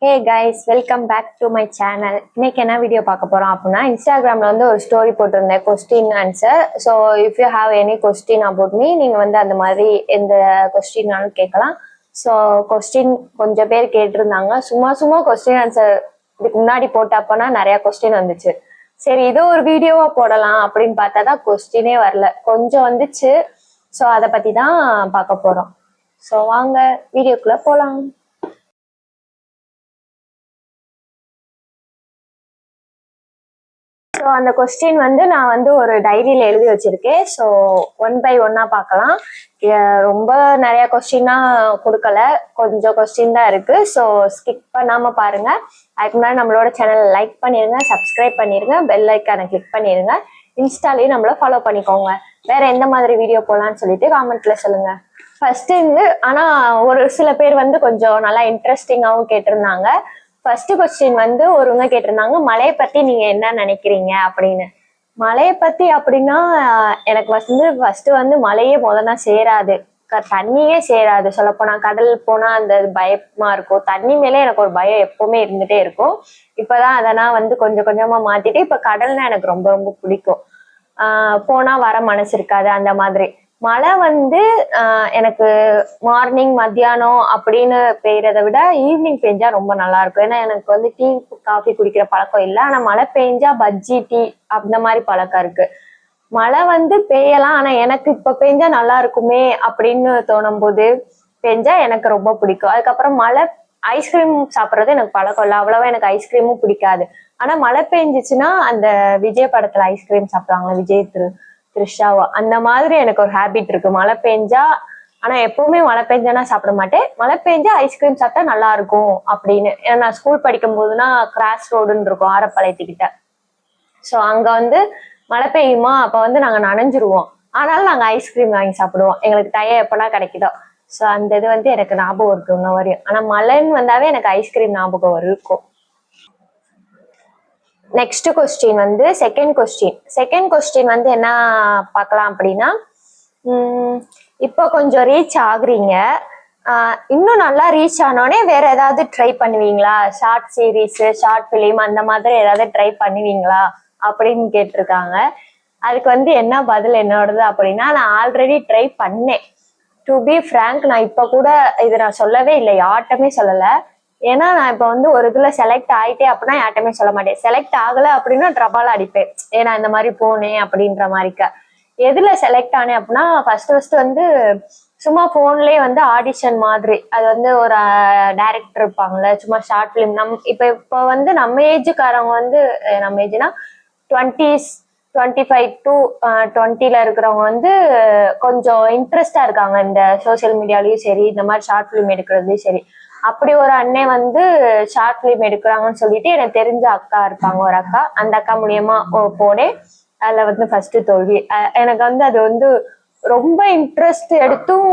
Hey guys, welcome back to my channel. இன்னைக்கு என்ன video பார்க்க போறோம் அப்படின்னா இன்ஸ்டாகிராம்ல வந்து ஒரு ஸ்டோரி போட்டிருந்தேன் question answer. So if you have any question about me நீங்க வந்து அந்த மாதிரி எந்த கொஸ்டின்னாலும் கேட்கலாம். ஸோ கொஸ்டின் கொஞ்சம் பேர் கேட்டிருந்தாங்க. சும்மா கொஸ்டின் ஆன்சர் இதுக்கு முன்னாடி போட்டப்பனா நிறைய கொஸ்டின் வந்துச்சு. சரி இதோ ஒரு வீடியோவா போடலாம் அப்படின்னு பார்த்தா தான் கொஸ்டினே வரல, கொஞ்சம் வந்துச்சு. ஸோ அதை பத்தி தான் பார்க்க போறோம். ஸோ வாங்க வீடியோக்குள்ள போலாம். ஸோ அந்த கொஸ்டின் வந்து நான் வந்து ஒரு டைரியில எழுதி வச்சிருக்கேன். ஸோ ஒன் பை ஒன்னா பார்க்கலாம். ரொம்ப நிறைய கொஸ்டினா கொடுக்கல, கொஞ்சம் கொஸ்டின் தான் இருக்கு. ஸோ ஸ்கிப் பண்ணாம பாருங்க. அதுக்கு முன்னாடி நம்மளோட சேனல் லைக் பண்ணிருங்க, சப்ஸ்கிரைப் பண்ணிருங்க, பெல் ஐக்கானை கிளிக் பண்ணிருங்க. இன்ஸ்டாலையும் நம்மள ஃபாலோ பண்ணிக்கோங்க. வேற எந்த மாதிரி வீடியோ போலான்னு சொல்லிட்டு காமெண்ட்ல சொல்லுங்க. ஃபர்ஸ்ட் இருந்து ஆனா ஒரு சில பேர் வந்து கொஞ்சம் நல்லா இன்ட்ரெஸ்டிங்காகவும் கேட்டிருந்தாங்க. ஃபர்ஸ்ட் கொஸ்டின் வந்து ஒருவங்க கேட்டிருந்தாங்க, மலையை பத்தி நீங்க என்ன நினைக்கிறீங்க அப்படின்னு. மலையை பத்தி அப்படின்னா எனக்கு ஃபர்ஸ்ட் வந்து மலையே முதல்ல சேராது, தண்ணியே சேராது. சொல்லப்போனா கடல் போனா அந்த பயமா இருக்கும். தண்ணி மேலே எனக்கு ஒரு பயம் எப்பவுமே இருந்துட்டே இருக்கும். இப்பதான் அதெல்லாம் வந்து கொஞ்சம் கொஞ்சமா மாத்திட்டு இப்ப கடல்னா எனக்கு ரொம்ப ரொம்ப பிடிக்கும். போனா வர மனசு இருக்காது அந்த மாதிரி. மழை வந்து எனக்கு மார்னிங் மத்தியானம் அப்படின்னு பெய்யறத விட ஈவினிங் பெஞ்சா ரொம்ப நல்லா இருக்கும். ஏன்னா எனக்கு வந்து டீ காஃபி குடிக்கிற பழக்கம் இல்லை. ஆனா மழை பெஞ்சா பஜ்ஜி டீ அந்த மாதிரி பழக்கம் இருக்கு. மழை வந்து பெய்யலாம், ஆனா எனக்கு இப்ப பெஞ்சா நல்லா இருக்குமே அப்படின்னு தோணும் போது பெஞ்சா எனக்கு ரொம்ப பிடிக்கும். அதுக்கப்புறம் மழை ஐஸ்கிரீம் சாப்பிட்றது எனக்கு பழக்கம் இல்லை, அவ்வளவா எனக்கு ஐஸ்கிரீமும் பிடிக்காது. ஆனா மழை பெஞ்சிச்சுன்னா அந்த விஜய் படத்துல ஐஸ்கிரீம் சாப்பிடுவாங்களா, விஜய் த்ரிஷாவா, அந்த மாதிரி எனக்கு ஒரு ஹேபிட் இருக்கு. மழை பெஞ்சா, ஆனா எப்பவுமே மழை பெஞ்சானா சாப்பிட மாட்டேன், மழை பெஞ்சா ஐஸ்கிரீம் சாப்பிட்டா நல்லா இருக்கும் அப்படின்னு. ஏன்னா நான் ஸ்கூல் படிக்கும் போதுனா கிராஸ் ரோடுன்னு இருக்கும் ஆரப்பாளையத்துக்கிட்ட. ஸோ அங்க வந்து மழை பெய்யுமா, அப்ப வந்து நாங்க நனைஞ்சிருவோம். ஆனாலும் நாங்க ஐஸ்கிரீம் வாங்கி சாப்பிடுவோம், எங்களுக்கு டைம் எப்பனா கிடைக்குதோ. ஸோ அந்த இது வந்து எனக்கு ஞாபகம் இருக்கு இன்ன வரையும். ஆனா மழைன்னு வந்தாவே எனக்கு ஐஸ்கிரீம் ஞாபகம் இருக்கும். நெக்ஸ்ட் கொஸ்டின் வந்து செகண்ட் கொஸ்டின் வந்து என்ன பார்க்கலாம் அப்படின்னா, இப்போ கொஞ்சம் ரீச் ஆகுறீங்க, இன்னும் நல்லா ரீச் ஆனோடனே வேற ஏதாவது ட்ரை பண்ணுவீங்களா, ஷார்ட் சீரீஸ் ஷார்ட் பிலிம் அந்த மாதிரி ஏதாவது ட்ரை பண்ணுவீங்களா அப்படின்னு கேட்டிருக்காங்க. அதுக்கு வந்து என்ன பதில் என்னோடது அப்படின்னா, நான் ஆல்ரெடி ட்ரை பண்ணேன். டு பி ஃப்ராங்க், நான் இப்ப கூட இது நான் சொல்லவே இல்லை, யார்ட்டமே சொல்லலை. ஏன்னா நான் இப்ப வந்து ஒரு இதுல செலக்ட் ஆயிட்டேன் அப்படின்னா யார்ட்டுமே சொல்ல மாட்டேன். செலக்ட் ஆகல அப்படின்னா ட்ரபால அடிப்பேன். ஏன்னா இந்த மாதிரி போனேன் அப்படின்ற மாதிரிக்க. எதுல செலக்ட் ஆனேன் அப்படின்னா ஃபர்ஸ்ட் வந்து சும்மா போன்லயே வந்து ஆடிஷன் மாதிரி, அது வந்து ஒரு டைரக்டர் இருப்பாங்கல்ல, சும்மா ஷார்ட் பிலிம். இப்போ வந்து நம்ம ஏஜுக்காரவங்க வந்து, நம்ம ஏஜ்னா 25 to 20 இருக்கிறவங்க வந்து கொஞ்சம் இன்ட்ரெஸ்டா இருக்காங்க இந்த சோசியல் மீடியாலயும் சரி, இந்த மாதிரி ஷார்ட் பிலிம் எடுக்கிறதுலயும் சரி. அப்படி ஒரு அண்ணே வந்து ஷார்ட் பிலிம் எடுக்கிறாங்கன்னு சொல்லிட்டு எனக்கு தெரிஞ்ச அக்கா இருப்பாங்க, ஒரு அக்கா. அந்த அக்கா மூலியமா போனேன். அதுல வந்து ஃபர்ஸ்ட் தோல்வி. எனக்கு வந்து அது வந்து ரொம்ப இன்ட்ரெஸ்ட் எடுத்தும்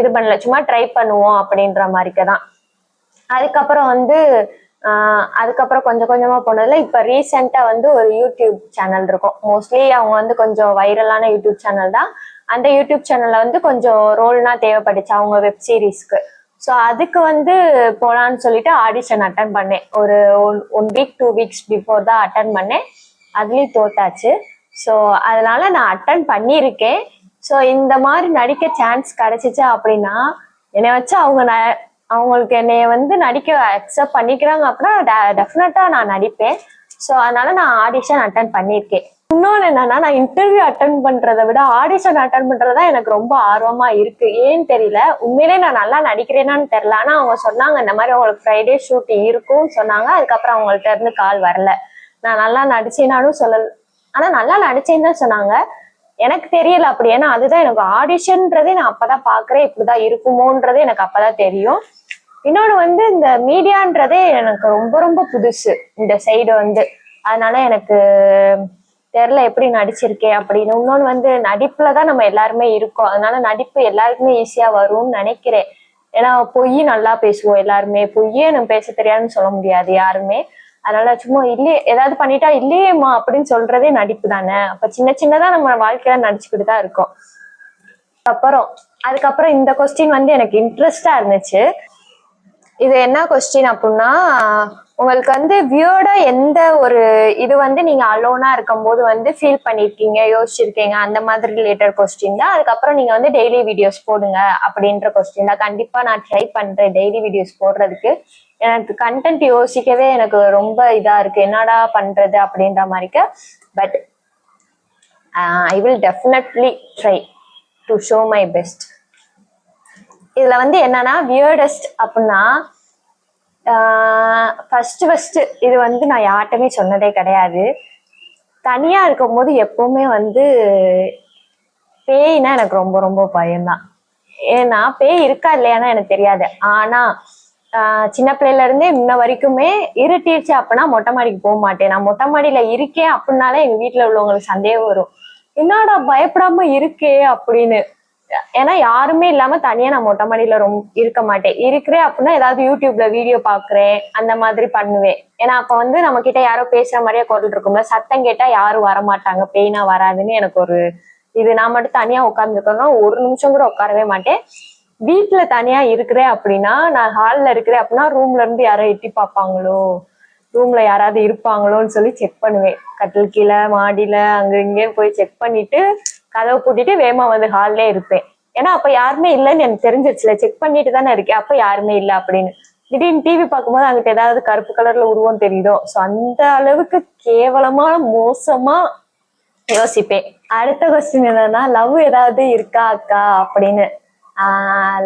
இது பண்ணல, சும்மா ட்ரை பண்ணுவோம் அப்படின்ற மாதிரிக்கதான். அதுக்கப்புறம் வந்து அதுக்கப்புறம் கொஞ்சம் கொஞ்சமா போனதுல இப்ப ரீசெண்டா வந்து ஒரு யூடியூப் சேனல் இருக்கும். மோஸ்ட்லி அவங்க வந்து கொஞ்சம் வைரலான யூடியூப் சேனல் தான். அந்த யூடியூப் சேனல்ல வந்து கொஞ்சம் ரோல்னா தேவைப்பட்டுச்சு அவங்க வெப் சீரிஸ்க்கு. ஸோ அதுக்கு வந்து போலான்னு சொல்லிட்டு ஆடிஷன் அட்டன் பண்ணேன். ஒரு 1 week 2 weeks பிஃபோர் தான் அட்டன் பண்ணேன். அதுலயும் தோத்தாச்சு. ஸோ அதனால நான் அட்டன் பண்ணியிருக்கேன். ஸோ இந்த மாதிரி நடிக்க சான்ஸ் கிடைச்சிச்சு அப்படின்னா என்னை வச்சு அவங்களுக்கு என்னைய வந்து நடிக்க அக்செப்ட் பண்ணிக்கிறாங்க அப்படின்னா டெஃபினட்டா நான் நடிப்பேன். ஸோ அதனால நான் ஆடிஷன் அட்டன் பண்ணியிருக்கேன். இன்னொன்னு என்னன்னா, நான் இன்டர்வியூ அட்டன் பண்றதை விட ஆடிஷன் அட்டன் பண்றதா எனக்கு ரொம்ப ஆர்வமா இருக்கு. ஏன்னு தெரியல, உண்மையிலே நான் நல்லா நடிக்கிறேனான்னு தெரியல. ஆனா அவங்க சொன்னாங்க இந்த மாதிரி அவங்களுக்கு ஃப்ரைடே ஷூட் இருக்கும்னு சொன்னாங்க. அதுக்கப்புறம் அவங்கள்ட்ட இருந்து கால் வரல. நான் நல்லா நடிச்சேனாலும் சொல்லல, ஆனா நல்லா நடிச்சேன்னு தான் சொன்னாங்க. எனக்கு தெரியல அப்படி. ஏன்னா அதுதான் எனக்கு ஆடிஷன்றதே நான் அப்பதான் பாக்குறேன், இப்படிதான் இருக்குமோன்றதே எனக்கு அப்பதான் தெரியும். இன்னொன்னு வந்து இந்த மீடியான்றதே எனக்கு ரொம்ப ரொம்ப புதுசு இந்த சைடு வந்து. அதனால எனக்கு தெரியல எப்படி நடிச்சிருக்கேன் அப்படின்னு. இன்னொன்னு வந்து நடிப்புலதான் நம்ம எல்லாருமே இருக்கோம், அதனால நடிப்பு எல்லாருக்குமே ஈஸியா வரும்னு நினைக்கிறேன். ஏன்னா பொய் நல்லா பேசுவோம் எல்லாருமே, பொய்யே நம்ம பேச தெரியாதுன்னு சொல்ல முடியாது யாருமே. அதனால சும்மா இல்லையே ஏதாவது பண்ணிட்டா இல்லையேம்மா அப்படின்னு சொல்றதே நடிப்பு தானே. அப்ப சின்ன சின்னதா நம்ம வாழ்க்கையில நடிச்சுக்கிட்டு தான் இருக்கோம். அதுக்கப்புறம் இந்த கொஸ்டின் வந்து எனக்கு இன்ட்ரெஸ்டா இருந்துச்சு. இது என்ன கொஸ்டின் அப்படின்னா, உங்களுக்கு வந்து வியர்டா எந்த ஒரு இது வந்து நீங்க அலோனா இருக்கும்போது வந்து ஃபீல் பண்ணிருக்கீங்க, யோசிச்சிருக்கீங்க, அந்த மாதிரி ரிலேட்டட் கொஸ்டின் தான். அதுக்கப்புறம் நீங்க வந்து டெய்லி வீடியோஸ் போடுங்க அப்படின்ற கொஸ்டின் தான். கண்டிப்பா நான் ட்ரை பண்றேன் டெய்லி வீடியோஸ் போடுறதுக்கு. எனக்கு கண்டென்ட் யோசிக்கவே எனக்கு ரொம்ப இதா இருக்கு, என்னடா பண்றது அப்படின்ற மாதிரிக்கு. But I will definitely try to show my best. இதுல வந்து என்னன்னா வியர்டஸ்ட் அப்படின்னா, ஃபர்ஸ்ட் இது வந்து நான் யார்கிட்டமே சொன்னதே கிடையாது. தனியா இருக்கும்போது எப்பவுமே வந்து பேய்னா எனக்கு ரொம்ப ரொம்ப பயம்தான். ஏன்னா பேய் இருக்கா இல்லையானா எனக்கு தெரியாது. ஆனா சின்ன பிள்ளையில இருந்தே இன்ன வரைக்குமே இருட்டிடுச்சு அப்படின்னா மொட்டை மாடிக்கு போக மாட்டேன். நான் மொட்டை மாடியில இருக்கேன் அப்படின்னாலே எங்க வீட்டுல உள்ளவங்களுக்கு சந்தேகம் வரும், என்னடா பயப்படாம இருக்கே அப்படின்னு. ஏன்னா யாருமே இல்லாம தனியா நான் மொட்டை மாடியில ரொம்ப இருக்க மாட்டேன். இருக்கிறேன் அப்படின்னா ஏதாவது யூடியூப்ல வீடியோ பாக்குறேன், அந்த மாதிரி பண்ணுவேன். ஏன்னா அப்ப வந்து நம்ம கிட்ட யாரோ பேசுற மாதிரியே குரல் இருக்கும்ல, சத்தம் கேட்டா யாரும் வரமாட்டாங்க, பேய்னா வராதுன்னு எனக்கு ஒரு இது. நான் மட்டும் தனியா உட்காந்துருக்கேன்னா ஒரு நிமிஷம் கூட உட்காரவே மாட்டேன். வீட்டுல தனியா இருக்கிறேன் அப்படின்னா, நான் ஹால்ல இருக்கிறேன் அப்படின்னா ரூம்ல இருந்து யாரோ எட்டி பார்ப்பாங்களோ, ரூம்ல யாராவது இருப்பாங்களோன்னு சொல்லி செக் பண்ணுவேன். கட்டில் கீழே மாடியில அங்க இங்கேயும் போய் செக் பண்ணிட்டு கதவை பூட்டிட்டு வேமா வந்து ஹால்லே இருப்பேன். ஏன்னா அப்ப யாருமே இல்லைன்னு எனக்கு தெரிஞ்சிருச்சுல, செக் பண்ணிட்டு தானே இருக்கேன், அப்ப யாருமே இல்லை அப்படின்னு. திடீர்னு டிவி பார்க்கும்போது அங்கிட்ட ஏதாவது கருப்பு கலர்ல உருவம் தெரியுதோ, ஸோ அந்த அளவுக்கு கேவலமா மோசமா யோசிப்பேன். அடுத்த கொஸ்டின் என்னன்னா, லவ் ஏதாவது இருக்கா அக்கா அப்படின்னு.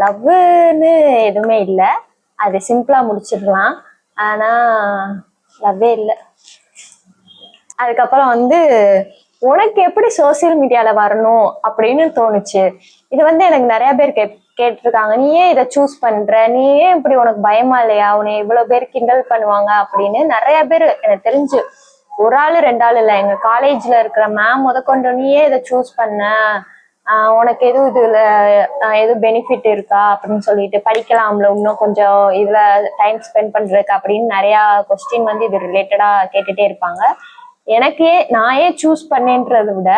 லவ்னு எதுவுமே இல்லை, அது சிம்பிளா முடிச்சிடலாம். ஆனா லவ்வே இல்லை. அதுக்கப்புறம் வந்து உனக்கு எப்படி சோசியல் மீடியால வரணும் அப்படின்னு தோணுச்சு? இது வந்து எனக்கு நிறைய பேர் கேட்டிருக்காங்க, நீ ஏன் இதை சூஸ் பண்ற, நீ ஏன் இப்படி, உனக்கு பயமா இல்லையா, உன்னை இவ்வளவு பேர் கிண்டல் பண்ணுவாங்க அப்படின்னு நிறைய பேர் எனக்கு தெரிஞ்சு ஒரு ஆளு ரெண்டு ஆள் இல்லை, எங்க காலேஜ்ல இருக்கிற மேம் முதற்கொண்டு நீ ஏன் இதை சூஸ் பண்ண, உனக்கு எதுவும் இதுல எதுவும் பெனிஃபிட் இருக்கா அப்படின்னு சொல்லிட்டு, படிக்கலாம்ல இன்னும் கொஞ்சம் இதுல டைம் ஸ்பெண்ட் பண்றதுக்கு அப்படின்னு நிறைய கொஸ்டின் வந்து இது ரிலேட்டடா கேட்டுட்டே இருப்பாங்க. எனக்கே நான் ஏன் சூஸ் பண்ணேன்றதை விட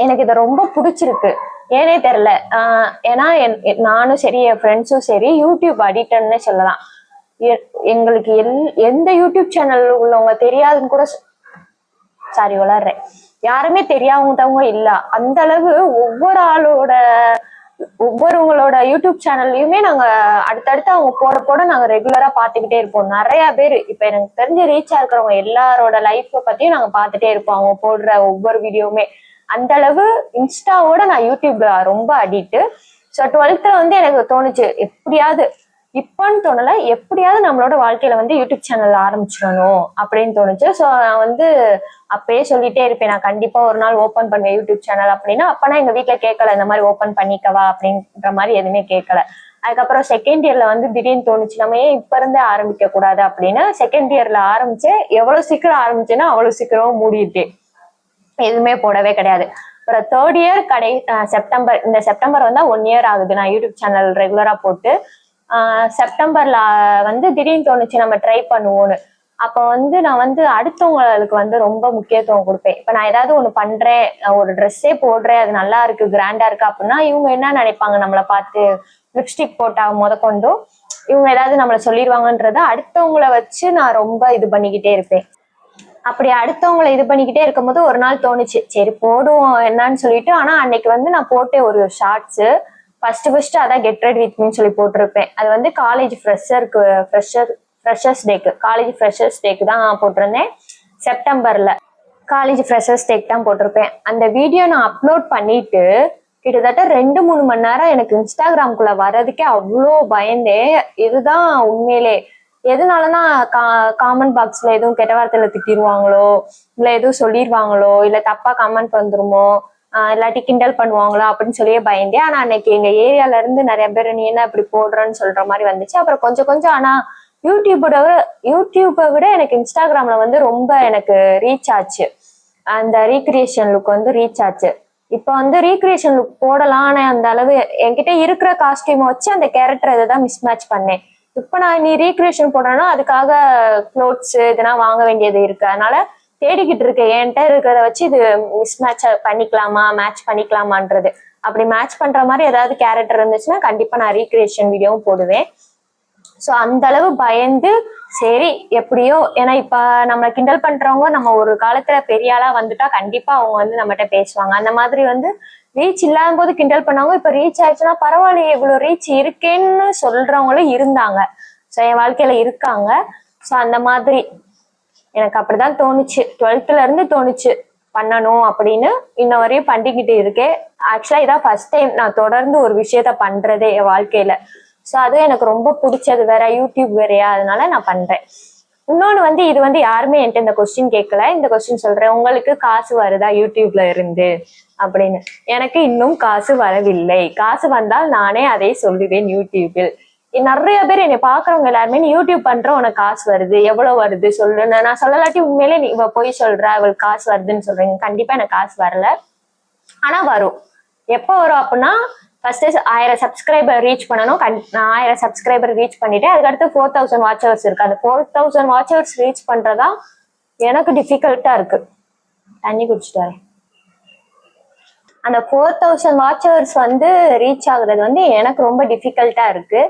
எனக்கு இதை ரொம்ப பிடிச்சிருக்கு, ஏனே தெரியல. ஏன்னா நானும் சரி என் ஃப்ரெண்ட்ஸும் சரி யூடியூப் அடிக்டட்னே சொல்லலாம். எங்களுக்கு எந்த யூடியூப் சேனல் உள்ளவங்க தெரியாதுன்னு கூட, சாரி வளர்றேன், யாருமே தெரியாதவங்க இல்ல. அந்த அளவு ஒவ்வொருவங்களோட யூடியூப் சேனல்லையுமே நாங்க அடுத்தடுத்து அவங்க போட நாங்க ரெகுலரா பாத்துக்கிட்டே இருப்போம். நிறைய பேர் இப்ப எனக்கு தெரிஞ்ச ரீச்சா இருக்கிறவங்க எல்லாரோட லைஃப் பத்தியும் நாங்க பாத்துட்டே இருப்போம், அவங்க போடுற ஒவ்வொரு வீடியோவுமே. அந்த அளவு இன்ஸ்டாவோட நான் யூடியூப்ல ரொம்ப அடிக்ட். ஸோ 12th வந்து எனக்கு தோணுச்சு, எப்படியாவது, இப்பன்னு தோணல, எப்படியாவது நம்மளோட வாழ்க்கையில வந்து யூடியூப் சேனல் ஆரம்பிச்சிடணும் அப்படின்னு தோணுச்சு. ஸோ நான் வந்து அப்பயே சொல்லிட்டே இருப்பேன், நான் கண்டிப்பா ஒரு நாள் ஓப்பன் பண்ணுவேன் யூடியூப் சேனல் அப்படின்னா. அப்பனா எங்க வீட்டுல கேட்கல, இந்த மாதிரி ஓப்பன் பண்ணிக்கவா அப்படின்ற மாதிரி எதுவுமே கேட்கல. அதுக்கப்புறம் செகண்ட் இயர்ல வந்து திடீர்னு தோணுச்சு, நம்ம ஏன் இப்ப இருந்தே ஆரம்பிக்க கூடாது அப்படின்னு செகண்ட் இயர்ல ஆரம்பிச்சேன். எவ்வளவு சீக்கிரம் ஆரம்பிச்சேன்னா அவ்வளவு சீக்கிரம் மூடிட்டேன், எதுவுமே போடவே கிடையாது. அப்புறம் தேர்ட் இயர் செப்டம்பர், இந்த செப்டம்பர் வந்தா 1 இயர் ஆகுது நான் யூடியூப் சேனல் ரெகுலரா போட்டு. செப்டம்பர்ல வந்து திடீர்னு தோணுச்சு நம்ம ட்ரை பண்ணுவோன்னு. அப்ப வந்து நான் வந்து அடுத்தவங்களுக்கு வந்து ரொம்ப முக்கியத்துவம் கொடுப்பேன். இப்ப நான் ஏதாவது ஒண்ணு பண்றேன், ஒரு ட்ரெஸ்ஸே போடுறேன், அது நல்லா இருக்கு, கிராண்டா இருக்கு அப்படின்னா இவங்க என்ன நினைப்பாங்க நம்மளை பார்த்து, லிப்ஸ்டிக் போட்டா முதற்கொண்டும் இவங்க ஏதாவது நம்மளை சொல்லிடுவாங்கன்றத அடுத்தவங்களை வச்சு நான் ரொம்ப இது பண்ணிக்கிட்டே இருப்பேன். அப்படி அடுத்தவங்களை இது பண்ணிக்கிட்டே இருக்கும்போது ஒரு நாள் தோணுச்சு, சரி போடுவோம் என்னன்னு சொல்லிட்டு. ஆனா அன்னைக்கு வந்து நான் போட்டேன் ஒரு ஷார்ட்ஸ், ஃபர்ஸ்ட் அதான் கெட் ரெடி வித் மீன்னு சொல்லி போட்டிருப்பேன். அது வந்து காலேஜ் ஃப்ரெஷர்ஸ் டேக்கு, காலேஜ் ஃப்ரெஷர்ஸ் டேக்கு தான் போட்டிருந்தேன் செப்டம்பர்ல. காலேஜ் ஃப்ரெஷர்ஸ் டேக் தான் போட்டிருப்பேன். அந்த வீடியோ நான் அப்லோட் பண்ணிட்டு கிட்டத்தட்ட 2-3 மணி நேரம் எனக்கு இன்ஸ்டாகிராம்குள்ள வர்றதுக்கே அவ்வளோ பயந்தேன். இதுதான் உண்மையிலே. எதனாலன்னா காமெண்ட் பாக்ஸ்ல எதுவும் கெட்ட வார்த்தையில திட்டிடுவாங்களோ, இல்ல எதுவும் சொல்லிடுவாங்களோ, இல்ல தப்பா கமெண்ட் வந்துருமோ, இல்லாட்டி கிண்டல் பண்ணுவாங்களோ அப்படின்னு சொல்லியே பயந்தேன். ஆனா அன்னைக்கு எங்க ஏரியால இருந்து நிறைய பேர் நீ என்ன இப்படி போடுறன்னு சொல்ற மாதிரி வந்துச்சு. அப்புறம் கொஞ்சம் கொஞ்சம், ஆனா யூடியூப்பை விட எனக்கு இன்ஸ்டாகிராம்ல வந்து ரொம்ப எனக்கு ரீச் ஆச்சு. அந்த ரீக்ரியேஷன் லுக் வந்து ரீச் ஆச்சு. இப்ப வந்து ரீக்ரியேஷன் லுக் போடலாம், ஆனா அந்த அளவு என்கிட்ட இருக்கிற காஸ்டியூமை வச்சு அந்த கேரக்டர் இதான் மிஸ்மேட்ச் பண்ணேன். இப்ப நான் நீ ரீக்ரியேஷன் போடுறேன்னா அதுக்காக க்ளோத்ஸ் இதெல்லாம் வாங்க வேண்டியது இருக்கு. அதனால தேடிக்கிட்டு இருக்கேன், என்கிட்ட இருக்கிறத வச்சு இது மிஸ்மேட்ச் பண்ணிக்கலாமா, மேட்ச் பண்ணிக்கலாமான்றது. அப்படி மேட்ச் பண்ற மாதிரி ஏதாவது கேரக்டர் இருந்துச்சுன்னா கண்டிப்பா நான் ரீக்ரியேஷன் வீடியோவும் போடுவேன். ஸோ அந்த அளவு பயந்து சரி எப்படியோ, ஏன்னா இப்ப நம்ம கிண்டல் பண்றவங்க நம்ம ஒரு காலத்துல பெரிய ஆளா வந்துட்டா கண்டிப்பா அவங்க வந்து நம்மகிட்ட பேசுவாங்க. அந்த மாதிரி வந்து ரீச் இல்லாத போது கிண்டல் பண்ணவங்க இப்ப ரீச் ஆயிடுச்சுன்னா பரவாயில்லையே இவ்வளவு ரீச் இருக்கேன்னு சொல்றவங்களும் இருந்தாங்க. ஸோ என் வாழ்க்கையில இருக்காங்க. ஸோ அந்த மாதிரி எனக்கு அப்படிதான் தோணுச்சு. 12th இருந்து தோணுச்சு பண்ணணும் அப்படின்னு. இன்ன வரையும் பண்ணிக்கிட்டு இருக்கேன். ஆக்சுவலா இதான் ஃபர்ஸ்ட் டைம் நான் தொடர்ந்து ஒரு விஷயத்த பண்றதே என் வாழ்க்கையில. ஸோ அதுவும் எனக்கு ரொம்ப பிடிச்சது வேற, யூடியூப் வேறையா, அதனால நான் பண்றேன். இன்னொன்னு வந்து இது வந்து யாருமே என்கிட்ட இந்த கொஸ்டின் கேட்கல. இந்த கொஸ்டின் சொல்றேன், உங்களுக்கு காசு வருதா யூடியூப்ல இருந்து அப்படின்னு. எனக்கு இன்னும் காசு வரவில்லை. காசு வந்தால் நானே அதை சொல்லுவேன் யூடியூபில். நிறைய பேர் என்னை பாக்குறவங்க எல்லாருமே நீ யூடியூப் பண்ற உனக்கு காசு வருது, எவ்வளவு வருது சொல்லு. நான் சொல்லலாட்டி உண்மையிலே நீ இவ போய் சொல்ற அவளுக்கு காசு வருதுன்னு சொல்றீங்க. கண்டிப்பா எனக்கு காசு வரல, ஆனா வரும். எப்போ வரும் அப்படின்னா ஃபர்ஸ்ட் 1000 சப்ஸ்கிரைபர் ரீச் பண்ணணும். நான் 1000 சப்ஸ்கிரைபர் ரீச் பண்ணிட்டேன். அதுக்கடுத்து 4000 வாட்ச் ஹவர்ஸ் இருக்கு. அந்த 4000 வாட்ச் ஹவர்ஸ் ரீச் பண்றதா எனக்கு டிஃபிகல்ட்டா இருக்கு. தண்ணி குடிச்சிட்டு வரேன். அந்த 4000 வாட்ச் ஹவர்ஸ் வந்து ரீச் ஆகுறது வந்து எனக்கு ரொம்ப டிஃபிகல்ட்டா இருக்கு.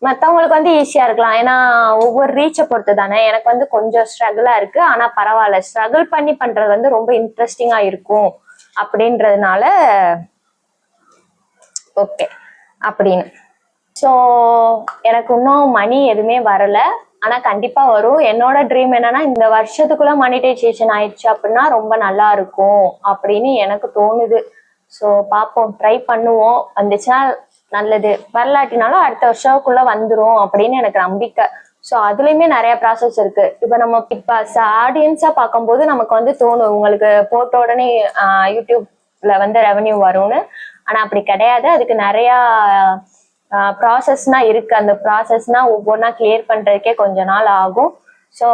மற்றவங்களுக்கு வந்து ஈஸியா இருக்கலாம், ஏன்னா ஒவ்வொரு ரீச்சை பொறுத்து தானே. எனக்கு வந்து கொஞ்சம் ஸ்ட்ரகிளா இருக்கு, ஆனா பரவாயில்ல. ஸ்ட்ரகிள் பண்ணி பண்றது வந்து ரொம்ப இன்ட்ரெஸ்டிங்கா இருக்கும் அப்படின்றதுனால ஓகே அப்படின்னு. ஸோ எனக்கு இன்னும் மணி எதுவுமே வரல, ஆனா கண்டிப்பா வரும். என்னோட ட்ரீம் என்னன்னா இந்த வருஷத்துக்குள்ள மானிட்டைசேஷன் ஆயிடுச்சு அப்படின்னா ரொம்ப நல்லா இருக்கும் அப்படின்னு எனக்கு தோணுது. ஸோ பார்ப்போம், ட்ரை பண்ணுவோம். வந்துச்சுன்னா நல்லது, வரலாட்டினாலும் அடுத்த வருஷத்துக்குள்ள வந்துரும் அப்படின்னு எனக்கு நம்பிக்கை. ஸோ அதுலயுமே நிறைய ப்ராசஸ் இருக்கு. இப்ப நம்ம இப்ப ஆடியன்ஸா பார்க்கும்போது நமக்கு வந்து தோணும் உங்களுக்கு போட்ட உடனே யூடியூப்ல வந்து ரெவன்யூ வரும்னு. ஆனா அப்படி கிடையாது. அதுக்கு நிறைய ப்ராசஸ்னா இருக்கு. அந்த ப்ராசஸ்னா ஒவ்வொன்றா கிளியர் பண்றதுக்கே கொஞ்ச நாள் ஆகும். ஸோ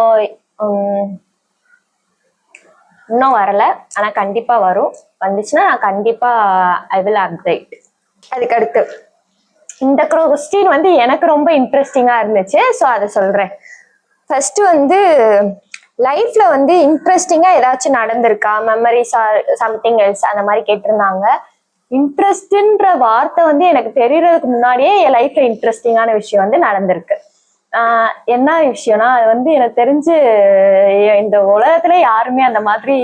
இன்னும் வரல, ஆனா கண்டிப்பா வரும். வந்துச்சுன்னா நான் கண்டிப்பா ஐ வில் அப்டேட். அதுக்கடுத்து இந்த கொஸ்டின் வந்து எனக்கு ரொம்ப இன்ட்ரெஸ்டிங்கா இருந்துச்சு. ஸோ அதை சொல்றேன். ஃபர்ஸ்ட் வந்து லைஃப்ல வந்து இன்ட்ரெஸ்டிங்கா ஏதாச்சும் நடந்திருக்கா, மெமரிஸ் சம்திங் எல்ஸ் அந்த மாதிரி கேட்டிருந்தாங்க. இன்ட்ரெஸ்ட்ன்ற வார்த்தை வந்து எனக்கு தெரியறதுக்கு முன்னாடியே என் லைஃப்ல இன்ட்ரெஸ்டிங்கான விஷயம் வந்து நடந்திருக்கு. என்ன விஷயம்னா அது வந்து எனக்கு தெரிஞ்சு இந்த உலகத்துல யாருமே அந்த மாதிரி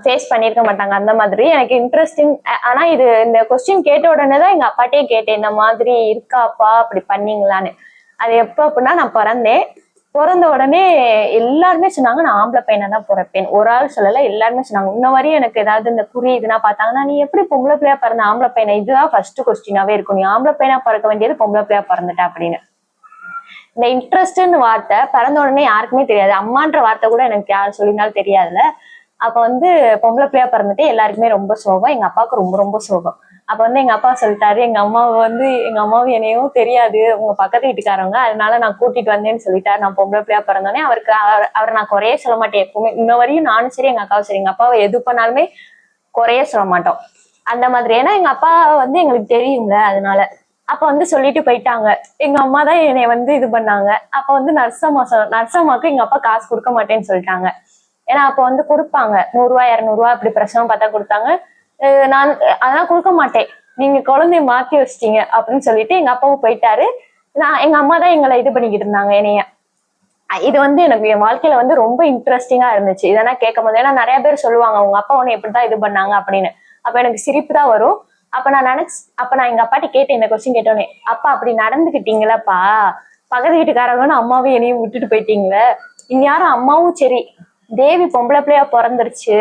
ஃபேஸ் பண்ணியிருக்க மாட்டாங்க. அந்த மாதிரி எனக்கு இன்ட்ரெஸ்டிங். ஆனா இது இந்த கொஸ்டின் கேட்ட உடனே தான் எங்க அப்பாட்டே கேட்டேன், இந்த மாதிரி இருக்காப்பா அப்படி பண்ணீங்களான்னு. அது எப்போ அப்படின்னா நான் பிறந்த உடனே எல்லாருமே சொன்னாங்க நான் ஆம்பளை பையனா தான் பிறப்பேன். ஒரு ஆள் சொல்லல, எல்லாருமே சொன்னாங்க. இன்ன வரையும் எனக்கு ஏதாவது இந்த புரியுதுன்னா பார்த்தாங்கன்னா நீ எப்படி பொம்பளை பிள்ளையா பிறந்த ஆம்பளை பையனா, இதுதான் ஃபர்ஸ்ட் கொஸ்டினாவே இருக்கும். நீ ஆம்பளை பையனா பிறக்க வேண்டியது பொம்பளை பிள்ளையா பிறந்துட்ட அப்படின்னு. இந்த இன்ட்ரெஸ்ட்னு வார்த்தை பிறந்த உடனே யாருக்குமே தெரியாது. அம்மான்ற வார்த்தை கூட எனக்கு யார் சொல்லியிருந்தாலும் தெரியாதுல்ல. அப்ப வந்து பொம்பளை பிள்ளையா பிறந்துட்டு எல்லாருக்குமே ரொம்ப சோகம். எங்க அப்பாவுக்கு ரொம்ப ரொம்ப சோகம். அப்ப வந்து எங்க அப்பா சொல்லிட்டாரு, எங்க அம்மாவும் என்னையும் தெரியாது உங்க பக்கத்து வீட்டுக்காரவங்க, அதனால நான் கூட்டிட்டு வந்தேன்னு சொல்லிட்டாரு. நான் பொம்பளை பிள்ளையா பிறந்தோடனே அவரை நான் குறைய சொல்ல மாட்டேன் எப்பவுமே. இன்ன வரையும் நானும் சரி எங்க அக்காவும் சரி எங்க அப்பாவை எது பண்ணாலுமே குறைய சொல்ல மாட்டோம். அந்த மாதிரி. ஏன்னா எங்க அப்பா வந்து எங்களுக்கு தெரியுங்க, அதனால. அப்ப வந்து சொல்லிட்டு போயிட்டாங்க. எங்க அம்மா தான் என்னை வந்து இது பண்ணாங்க. அப்ப வந்து நர்சம்மாக்கு எங்க அப்பா காசு கொடுக்க மாட்டேன்னு சொல்லிட்டாங்க. ஏன்னா அப்ப வந்து கொடுப்பாங்க 100 ரூபாய் 200 ரூபாய் அப்படி பிரசவம் பார்த்தா கொடுத்தாங்க. நான் அதெல்லாம் கொடுக்க மாட்டேன், நீங்க குழந்தைய மாத்தி வச்சிட்டீங்க அப்படின்னு சொல்லிட்டு எங்க அப்பாவும் போயிட்டாரு. எங்க அம்மா தான் எங்களை இது பண்ணிக்கிட்டு இருந்தாங்க என்னைய. இது வந்து எனக்கு என் வாழ்க்கையில வந்து ரொம்ப இன்ட்ரெஸ்டிங்கா இருந்துச்சு இதெல்லாம் கேட்கும் போது. ஏன்னா நிறைய பேர் சொல்லுவாங்க உங்க அப்பா உன்னை எப்படிதான் இது பண்ணாங்க அப்படின்னு. அப்ப எனக்கு சிரிப்பு தான் வரும். அப்ப நான் எங்க அப்பாட்ட கேட்டேன் இந்த கொஸ்டின் கேட்டோன்னே, அப்பா அப்படி நடந்துக்கிட்டீங்களாப்பா, பக்கத்து வீட்டுக்காரங்கன்னு அம்மாவும் என்னையும் விட்டுட்டு போயிட்டீங்களே, இங்க யாரும் அம்மாவும் சரி தேவி பொம்பளை பிள்ளையா பிறந்துருச்சு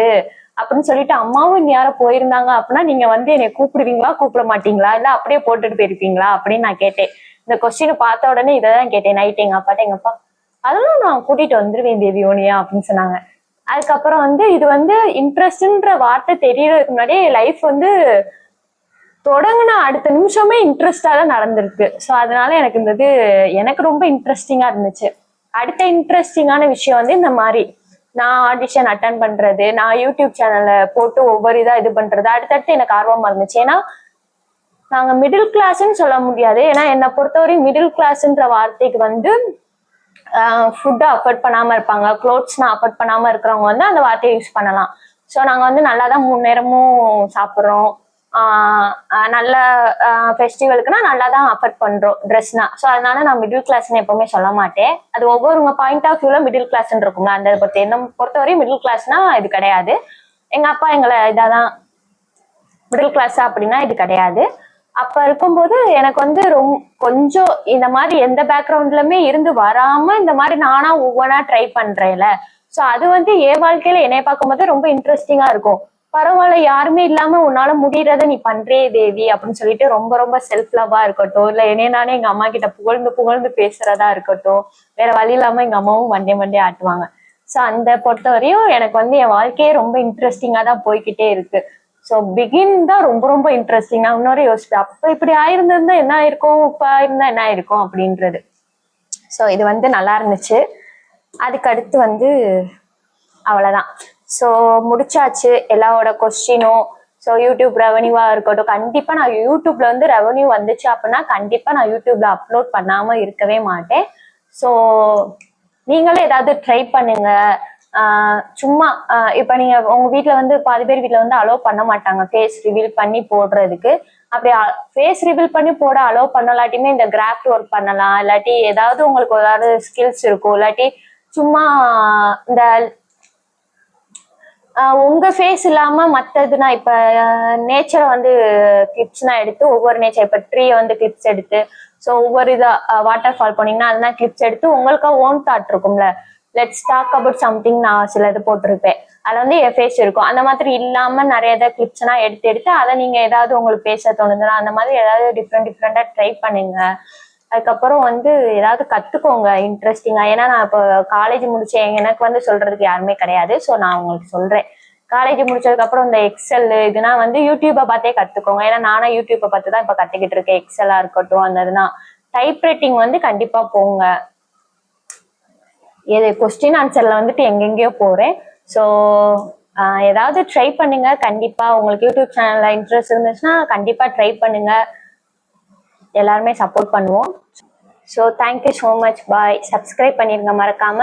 அப்படின்னு சொல்லிட்டு அம்மாவும் இங்க யாரும் போயிருந்தாங்க அப்படின்னா நீங்க வந்து என்னை கூப்பிடுவீங்களா கூப்பிட மாட்டீங்களா, இல்ல அப்படியே போட்டுட்டு போயிருப்பீங்களா அப்படின்னு நான் கேட்டேன். இந்த கொஸ்டினை பார்த்த உடனே இதைதான் கேட்டேன் நைட் எங்க அப்பாட்ட. எங்க அப்பா அதெல்லாம் நான் கூட்டிட்டு வந்துருவேன் தேவி ஓனியா அப்படின்னு சொன்னாங்க. அதுக்கப்புறம் வந்து இது வந்து இன்ட்ரெஸ்ட்ன்ற வார்த்தை தெரியறதுக்கு முன்னாடியே லைஃப் வந்து தொடங்கின அடுத்த நிமிஷமே இன்ட்ரெஸ்டா தான் நடந்திருக்கு. ஸோ அதனால எனக்கு இந்த இது எனக்கு ரொம்ப இன்ட்ரெஸ்டிங்கா இருந்துச்சு. அடுத்த இன்ட்ரெஸ்டிங்கான விஷயம் வந்து இந்த மாதிரி நான் ஆடிஷன் அட்டன் பண்றது, நான் யூடியூப் சேனல்ல போட்டு ஒவ்வொரு இதா இது பண்றது அடுத்தடுத்து எனக்கு ஆர்வமா இருந்துச்சு. ஏன்னா நாங்க மிடில் கிளாஸ்ன்னு சொல்ல முடியாது. ஏன்னா என்னை பொறுத்தவரையும் மிடில் கிளாஸ்ன்ற வார்த்தைக்கு வந்து ஃபுட்டை அஃபோர்ட் பண்ணாம இருப்பாங்க, க்ளோத்ஸ்னா அஃபோர்ட் பண்ணாம இருக்கிறவங்க வந்து அந்த வார்த்தையை யூஸ் பண்ணலாம். ஸோ நாங்க வந்து நல்லா தான் 3 நேரமும் சாப்பிட்றோம், நல்ல ஃபெஸ்டிவலுக்குனா நல்லா தான் அஃபர்ட் பண்றோம் ட்ரெஸ்னா. ஸோ அதனால நான் மிடில் கிளாஸ்ன்னு எப்பவுமே சொல்ல மாட்டேன். அது ஒவ்வொருங்க பாயிண்ட் ஆஃப் வியூல மிடில் கிளாஸ்ன்னு இருக்கும்ல, அந்த பொறுத்து என்ன பொறுத்தவரையும் மிடில் கிளாஸ்னா இது கிடையாது. எங்க அப்பா எங்களை இதாதான் மிடில் கிளாஸா அப்படின்னா இது கிடையாது. அப்ப இருக்கும்போது எனக்கு வந்து கொஞ்சம் இந்த மாதிரி எந்த பேக்ரவுண்ட்லயுமே இருந்து வராம இந்த மாதிரி நானா ஒவ்வொன்றா ட்ரை பண்றேன்ல. ஸோ அது வந்து என் வாழ்க்கையில என்னைய பார்க்கும்போது ரொம்ப இன்ட்ரெஸ்டிங்கா இருக்கும். பரவாயில்ல, யாருமே இல்லாம உன்னால முடியறத நீ பண்றே தேவி அப்படின்னு சொல்லிட்டு ரொம்ப ரொம்ப செல்ஃப் லவ்வா இருக்கட்டும், இல்ல என்னைய நானே எங்க அம்மா கிட்ட புகழ்ந்து புகழ்ந்து பேசுறதா இருக்கட்டும், வேற வழி இல்லாம எங்க அம்மாவும் மண்டே மண்டே ஆட்டுவாங்க. ஸோ அந்த பொறுத்தவரையும் எனக்கு வந்து என் வாழ்க்கையே ரொம்ப இன்ட்ரெஸ்டிங்கா தான் போய்கிட்டே இருக்கு. ஸோ பிகின் தான் ரொம்ப ரொம்ப இன்ட்ரெஸ்டிங். நான் இன்னொரு யோசிப்பேன், அப்ப இப்படி ஆயிருந்திருந்தா என்ன ஆயிருக்கும், இப்ப ஆயிருந்தா என்ன ஆயிருக்கும் அப்படின்றது. ஸோ இது வந்து நல்லா இருந்துச்சு. அதுக்கு அடுத்து வந்து அவ்வளவுதான். ஸோ முடிச்சாச்சு எல்லாரோட கொஸ்டினும். ஸோ யூடியூப் ரெவன்யூவா இருக்கட்டும், கண்டிப்பா நான் யூடியூப்ல வந்து ரெவன்யூ வந்துச்சு அப்படின்னா கண்டிப்பா நான் யூடியூப்ல அப்லோட் பண்ணாம இருக்கவே மாட்டேன். ஸோ நீங்களும் ஏதாவது ட்ரை பண்ணுங்க. சும்மா இப்ப நீங்க உங்க வீட்டுல வந்து பாதி பேர் வீட்டுல வந்து அலோவ் பண்ண மாட்டாங்க ஃபேஸ் ரிவீல் பண்ணி போடுறதுக்கு. அப்படி ஃபேஸ் ரிவீல் பண்ணி போட அலோவ் பண்ணலாட்டியுமே இந்த கிராஃப்ட் ஒர்க் பண்ணலாம், இல்லாட்டி ஏதாவது உங்களுக்கு ஏதாவது ஸ்கில்ஸ் இருக்கும், இல்லாட்டி சும்மா இந்த உங்க ஃபேஸ் இல்லாம மத்ததுனா இப்ப நேச்சரை வந்து கிளிப்ஸ்னா எடுத்து ஒவ்வொரு நேச்சர் இப்ப ட்ரீயை வந்து கிளிப்ஸ் எடுத்து, ஸோ ஒவ்வொரு இதா வாட்டர் ஃபால் போனீங்கன்னா அதெல்லாம் கிளிப்ஸ் எடுத்து உங்களுக்கா ஓன் தாட் இருக்கும்ல, லெட்ஸ் டாக் அபவுட் சம்திங் நான் சில இது போட்டிருப்பேன், அதுல வந்து என் ஃபேஸ் இருக்கும். அந்த மாதிரி இல்லாம நிறைய ஏதாவது கிளிப்ஸ்னா எடுத்து எடுத்து அதை நீங்க ஏதாவது உங்களுக்கு பேச தோணுதுன்னா அந்த மாதிரி ஏதாவது டிஃப்ரெண்டா ட்ரை பண்ணுங்க. அதுக்கப்புறம் வந்து ஏதாவது கத்துக்கோங்க இன்ட்ரெஸ்டிங்கா. ஏன்னா நான் இப்போ காலேஜ் முடிச்சேன், எனக்கு வந்து சொல்றதுக்கு யாருமே கிடையாது. ஸோ நான் உங்களுக்கு சொல்றேன், காலேஜ் முடிச்சதுக்கு அப்புறம் இந்த எக்ஸல் இதுனா வந்து யூடியூப்பை பார்த்தே கத்துக்கோங்க. ஏன்னா நானா யூடியூப்பை பார்த்து தான் இப்போ கத்துக்கிட்டு இருக்கேன். எக்ஸலா இருக்கட்டும், அந்த இதுனா டைப் ரைட்டிங் வந்து கண்டிப்பா போங்க. இது கொஸ்டின் ஆன்சர்ல வந்துட்டு எங்கெங்கயோ போறேன். ஸோ ஏதாவது ட்ரை பண்ணுங்க. கண்டிப்பா உங்களுக்கு யூடியூப் சேனல்ல இன்ட்ரெஸ்ட் இருந்துச்சுன்னா கண்டிப்பா ட்ரை பண்ணுங்க. எல்லாருமே சப்போர்ட் பண்ணுவோம். So thank you so much. Bye. Subscribe பண்ணிருங்க மறக்காம.